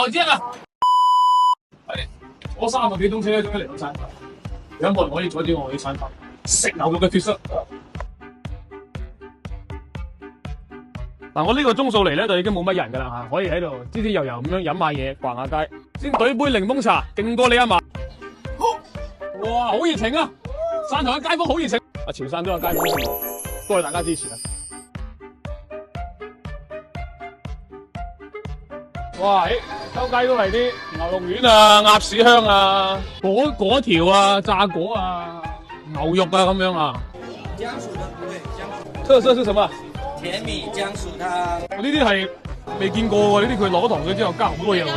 好正啊！係嗰3個幾鐘車終於嚟到汕頭，有冇人可以阻止我去汕頭食牛肉嘅決心？嗱，我呢個鐘數嚟咧就已經冇乜人噶啦嚇，可以喺度滋滋悠悠咁樣飲下嘢、逛下街，先懟杯檸檬茶，勁過你阿嫲。哇，好熱情啊！汕頭嘅街坊好熱情，潮汕都有街坊，多謝大家支持啊！哇，周街都係啲牛肉丸啊、鴨屎香啊、果條啊、炸果啊、牛肉啊咁樣啊。姜屬的部位，姜屬。特色是什麼？甜米姜屬湯。呢啲係未見過喎，呢啲佢落咗糖水之後加好多嘢喎。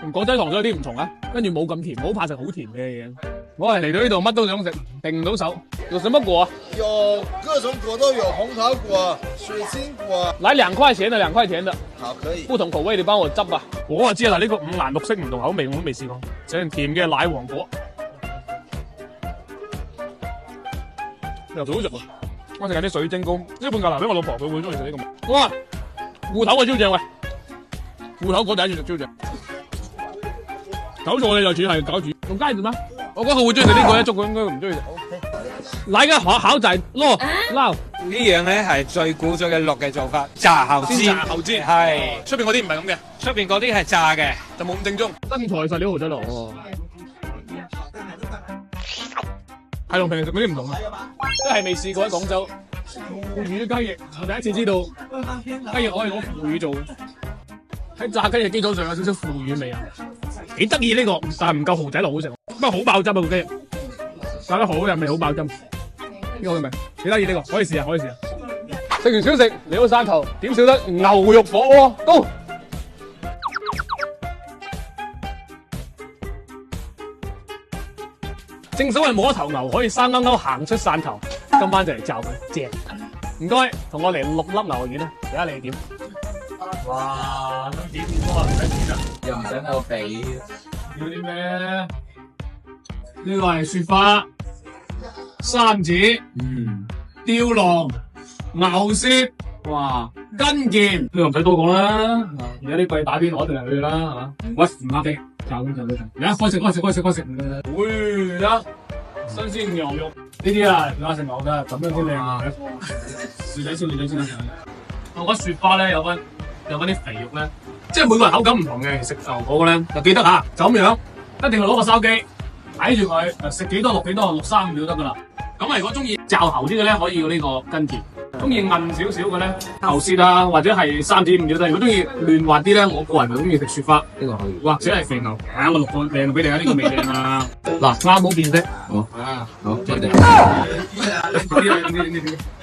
同廣州糖水有啲唔同啊，跟住冇咁甜，好怕食好甜嘅嘢。我係嚟到呢度乜都想食，定唔到手。有什麼果啊？有各種果都有，紅桃果、水晶果。來2塊錢的，2塊錢的。好，可以。不同口味你幫我執啊！我就知啦，呢個5顏6色唔同口味我都未試過。整甜嘅奶黃果，又好食喎。我食緊啲水晶糕，呢半嚿留俾我老婆，佢會中意食呢個。哇！芋頭個超正喂，芋頭果第一次食超正。搞錯你就似係搞住用雞點啊？我覺得佢會中意食呢個咧，捉佢應該唔中意食。嚟嘅考仔撈撈呢樣咧係最古早嘅落嘅做法，炸後煎。炸後煎係出邊嗰啲唔係咁嘅，出邊嗰啲係炸嘅，就冇咁正宗。真材實料豪仔樂喎，係同平時食嗰啲唔同啊！真係未試過喺廣州腐乳雞翼，我第一次知道雞翼可以攞腐乳做。喺炸雞嘅基礎上有少少腐乳味啊，幾得意呢個，但係唔夠豪仔樂好食。不過好爆汁啊個雞翼，炸得好入味，好爆汁。呢個係咪幾得意呢個？可以試下，可以試下。食完小食嚟到汕頭，點少得牛肉火鍋都。正所謂冇一頭牛可以生勾勾行出汕頭，今晚就嚟罩佢正。唔該，同我嚟6粒牛肉丸啦，睇下你點。哇，都幾多啊？唔使錢啊？又唔使我俾。要啲咩？呢個係雪花、三子、吊龍、牛舌，哇，跟腱，呢個唔使多講啦。而家啲貴打邊我一定係去啦，係嘛？喂，唔啱嘅，就咁就呢而家開食。會啦，新鮮牛肉呢啲啊，唔啱食牛㗎，咁樣先靚啊！薯仔先啦。我覺得雪花咧有翻啲肥肉咧，即係每個人口感唔同嘅，食牛嗰個咧就記得嚇，就咁樣，一定係攞個筲箕睇住佢，食幾多落幾多，落3秒得噶啦。咁啊，如果中意嚼喉啲嘅咧，可以要呢個跟腱；中意韌少少嘅咧，牛舌啊，或者係3至5秒得。如果中意嫩滑啲咧，我個人就中意食雪花，呢個可以，或者係肥牛。我錄個靚俾你啊，呢個味靚啊！嗱，啱冇變色。好啊，好，多謝。呢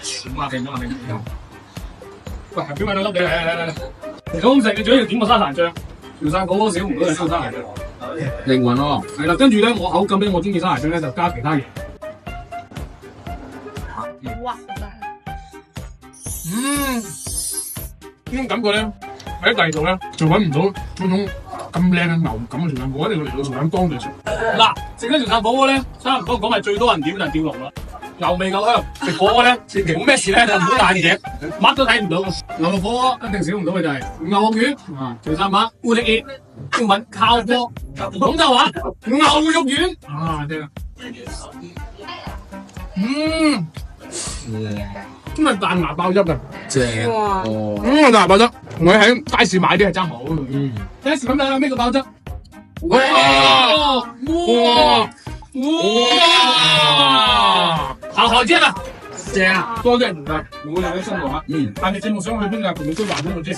全話定咗話定。喂，表妹兩粒嚟，好食，你最緊要點個沙茶醬，潮汕嗰個小紅都係燒沙茶醬，靈魂咯。係啦，跟住咧，我口感咧，我中意沙茶醬咧，就加其他嘢。哇！呢種感覺咧，喺第二度咧就揾唔到嗰種咁靚嘅牛感嘅潮汕火鍋，一定要嚟到潮汕當地食。嗱，食緊潮汕火鍋咧，差唔多講係最多人點就係吊龍啦。牛味夠香，食火鍋咧，千祈冇咩事咧就唔好戴眼鏡，乜都睇唔到。牛肉火鍋一定少唔到嘅就係牛肉丸啊，潮汕話烏力熱，英文靠鍋，廣州話牛肉丸啊，正啊！真係彈牙爆汁啊！正。哇！彈牙爆汁，我喺街市買啲係爭好。街市咁睇下咩個爆汁？哇！好正啊！正啊！多謝唔該，我有啲辛苦啊。下期節目想去邊啊？同你都話俾我知。